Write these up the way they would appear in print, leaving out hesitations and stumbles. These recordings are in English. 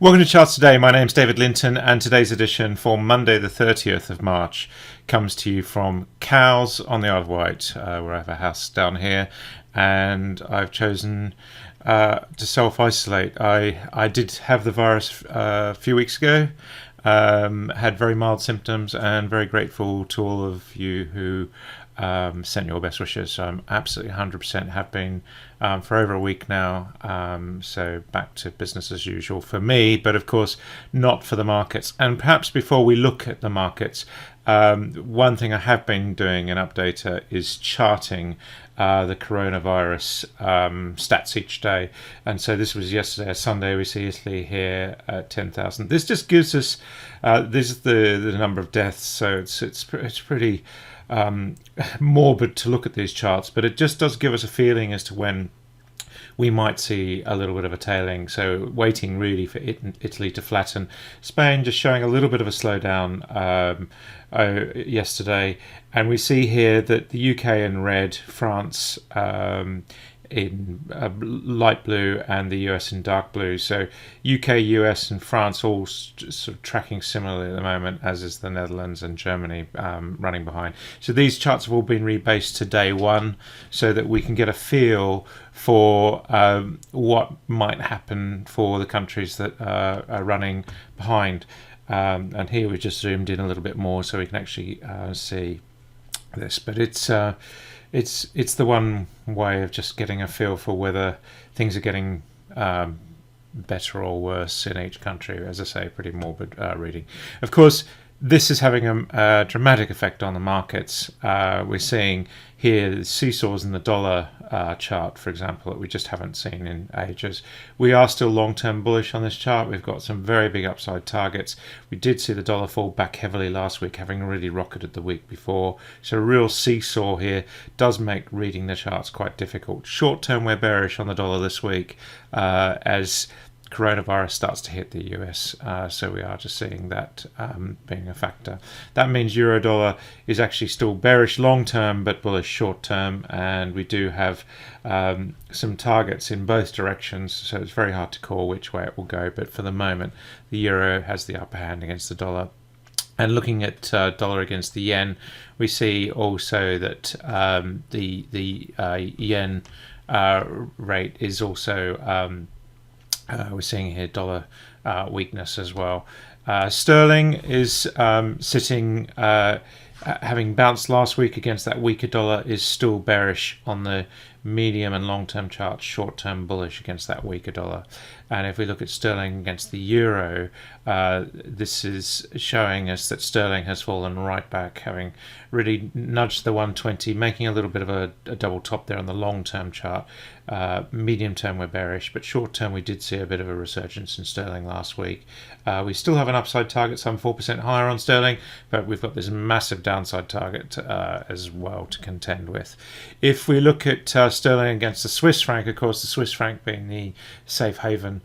Welcome to Charts Today. My name's David Linton, and today's edition for Monday the 30th of March comes to you from Cowes on the Isle of Wight, where I have a house down here, and I've chosen to self-isolate. I did have the virus a few weeks ago, had very mild symptoms, and very grateful to all of you who sent your best wishes. So I'm absolutely 100% have been for over a week now. So back to business as usual for me, but of course not for the markets. And perhaps before we look at the markets, one thing I have been doing in Updata is charting the coronavirus stats each day. And so this was yesterday, Sunday. We see Italy here at 10,000. This just gives us this is the number of deaths. So it's pretty morbid to look at these charts, but it just does give us a feeling as to when we might see a little bit of a tailing. So waiting really for Italy to flatten. Spain just showing a little bit of a slowdown yesterday, and we see here that the UK in red, France in light blue, and the US in dark blue. So UK, US and France all sort of tracking similarly at the moment, as is the Netherlands and Germany running behind. So these charts have all been rebased to day one so that we can get a feel for what might happen for the countries that are running behind. And here we've just zoomed in a little bit more so we can actually see this. But it's the one way of just getting a feel for whether things are getting better or worse in each country. As I say, pretty morbid reading. Of course, this is having a dramatic effect on the markets. We're seeing here the seesaws in the dollar chart, for example, that we just haven't seen in ages. We are still long-term bullish on this chart. We've got some very big upside targets. We did see the dollar fall back heavily last week, having really rocketed the week before. So a real seesaw here does make reading the charts quite difficult. Short-term, we're bearish on the dollar this week as coronavirus starts to hit the US, so we are just seeing that being a factor. That means Eurodollar is actually still bearish long term but bullish short term, and we do have some targets in both directions, so it's very hard to call which way it will go, but for the moment the euro has the upper hand against the dollar. And looking at dollar against the yen, we see also that the yen rate is also we're seeing here dollar weakness as well. Sterling is sitting, having bounced last week against that weaker dollar, is still bearish on the medium and long-term charts, short-term bullish against that weaker dollar. And if we look at sterling against the euro, this is showing us that sterling has fallen right back, having really nudged the 120, making a little bit of a double top there on the long-term chart. Medium term we're bearish, but short term we did see a bit of a resurgence in sterling last week. We still have an upside target, some 4% higher on sterling, but we've got this massive downside target as well to contend with. If we look at sterling against the Swiss franc, of course the Swiss franc being the safe haven,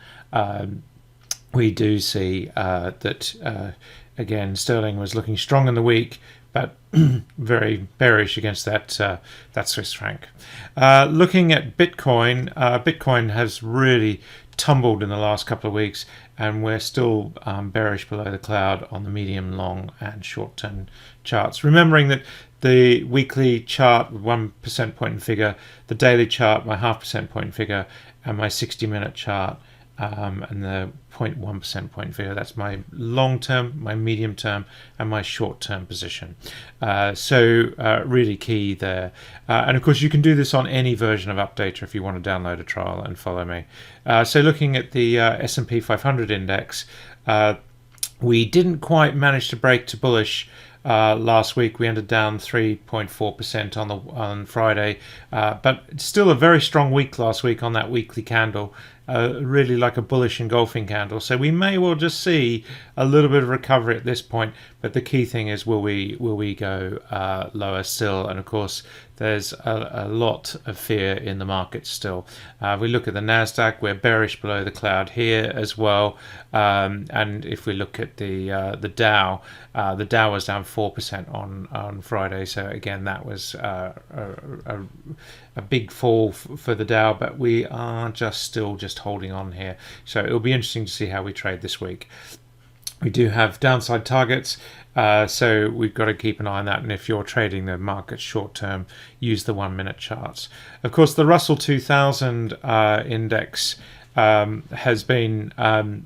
we do see that again sterling was looking strong in the week, but very bearish against that Swiss franc. Looking at Bitcoin, Bitcoin has really tumbled in the last couple of weeks, and we're still bearish below the cloud on the medium, long, and short-term charts. Remembering that the weekly chart, 1% point figure, the daily chart, my 0.5% point figure, and my 60-minute chart, and the 0.1% point figure. That's my long term, my medium term, and my short term position. So really key there. And of course you can do this on any version of Updata if you want to download a trial and follow me. So looking at the S&P 500 index, we didn't quite manage to break to bullish last week. We ended down 3.4% on Friday, but still a very strong week last week on that weekly candle. Really like a bullish engulfing candle. So we may well just see a little bit of recovery at this point, but the key thing is will we go lower still? And of course there's a lot of fear in the market still. We look at the NatGas, we're bearish below the cloud here as well. And if we look at the Dow was down 4% on Friday. So again, that was a big fall for the Dow, but we are still just holding on here. So it'll be interesting to see how we trade this week. We do have downside targets, so we've got to keep an eye on that. And if you're trading the market short term, use the 1 minute charts. Of course, the Russell 2000 index has been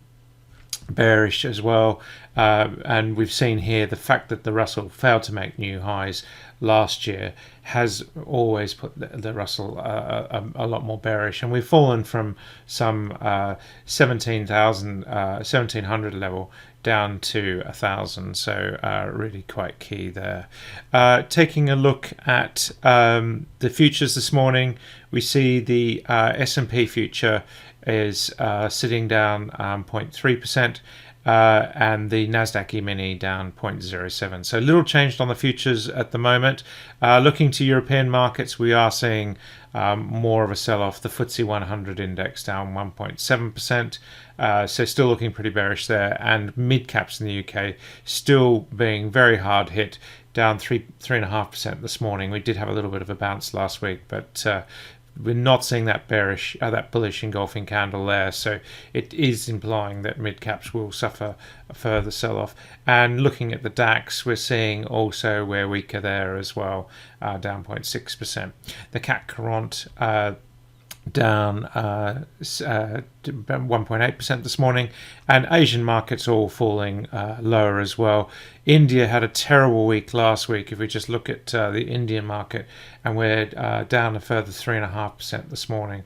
bearish as well, and we've seen here the fact that the Russell failed to make new highs last year has always put the Russell a lot more bearish, and we've fallen from some 1700 level down to 1,000, so really quite key there. Taking a look at the futures this morning, we see the S&P future is sitting down 0.3%, and the NASDAQ E-mini down 0.07. So little changed on the futures at the moment. Looking to European markets, we are seeing more of a sell-off. The FTSE 100 index down 1.7%, so still looking pretty bearish there. And mid-caps in the UK still being very hard hit, down 3.5% this morning. We did have a little bit of a bounce last week, but we're not seeing that bearish, that bullish engulfing candle there, so it is implying that mid caps will suffer a further sell-off. And looking at the DAX, we're seeing also we're weaker there as well, down 0.6%. The CAC Quarante down 1.8% this morning, and Asian markets all falling lower as well. India had a terrible week last week. If we just look at the Indian market, and we're down a further 3.5% this morning,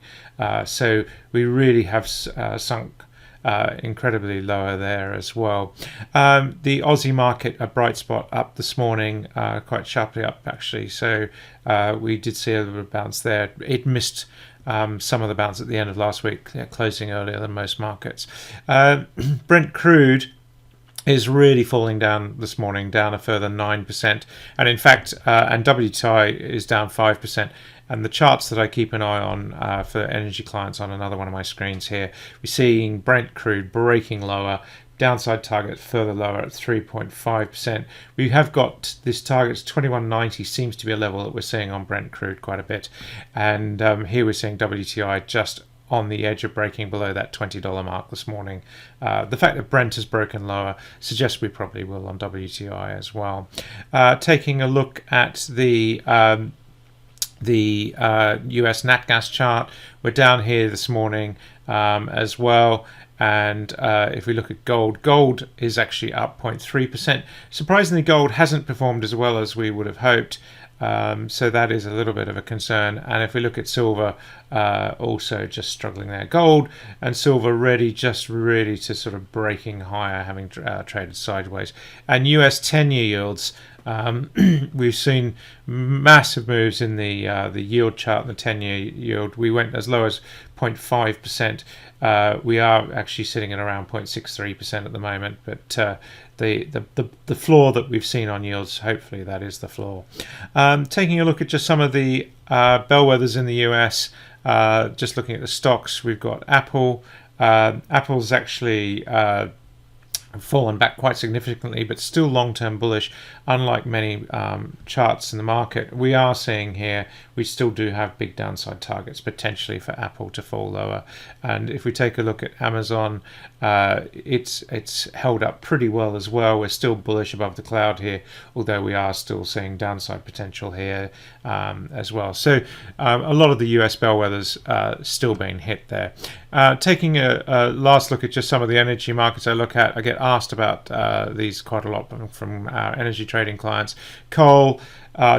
so we really have sunk incredibly lower there as well. The Aussie market, a bright spot, up this morning, quite sharply up actually, so we did see a little bit of bounce there. It missed some of the bounce at the end of last week, closing earlier than most markets. Brent crude is really falling down this morning, down a further 9%, and in fact, and WTI is down 5%. And the charts that I keep an eye on for energy clients on another one of my screens here, we're seeing Brent crude breaking lower, downside target further lower at 3.5%. We have got this target 21.90, seems to be a level that we're seeing on Brent crude quite a bit, and here we're seeing WTI just on the edge of breaking below that $20 mark this morning. The fact that Brent has broken lower suggests we probably will on WTI as well. Taking a look at the US NatGas chart, we're down here this morning as well. And if we look at gold is actually up 0.3%. Surprisingly, gold hasn't performed as well as we would have hoped. So that is a little bit of a concern. And if we look at silver, also just struggling there. Gold and silver really to sort of breaking higher, having traded sideways. And US 10-year yields, we've seen massive moves in the yield chart, the 10-year yield. We went as low as 0.5%. We are actually sitting at around 0.63% at the moment, but the floor that we've seen on yields, hopefully that is the floor. Taking a look at just some of the bellwethers in the US, just looking at the stocks, we've got Apple. Apple's actually fallen back quite significantly, but still long-term bullish, unlike many charts in the market. We are seeing here, we still do have big downside targets potentially for Apple to fall lower. And if we take a look at Amazon, it's held up pretty well as well. We're still bullish above the cloud here, although we are still seeing downside potential here as well. So a lot of the US bellwethers still being hit there. Taking a last look at just some of the energy markets I get asked about these quite a lot from our energy trading clients. Coal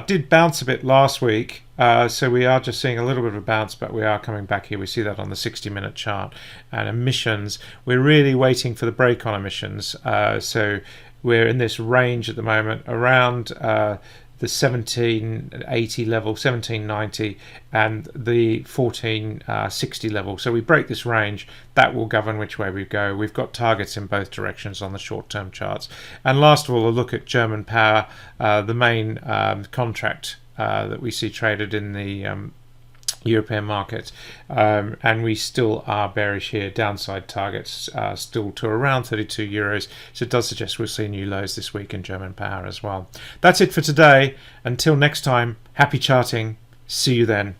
did bounce a bit last week, so we are just seeing a little bit of a bounce, but we are coming back here. We see that on the 60-minute chart. And emissions, we're really waiting for the break on emissions, so we're in this range at the moment around the 1780 level, 1790, and the 1460 level. So we break this range, that will govern which way we go. We've got targets in both directions on the short-term charts. And last of all, a look at German power, the main contract that we see traded in the European market, and we still are bearish here. Downside targets still to around 32 euros, so it does suggest we'll see new lows this week in German power as well. That's it for today. Until next time, happy charting. See you then.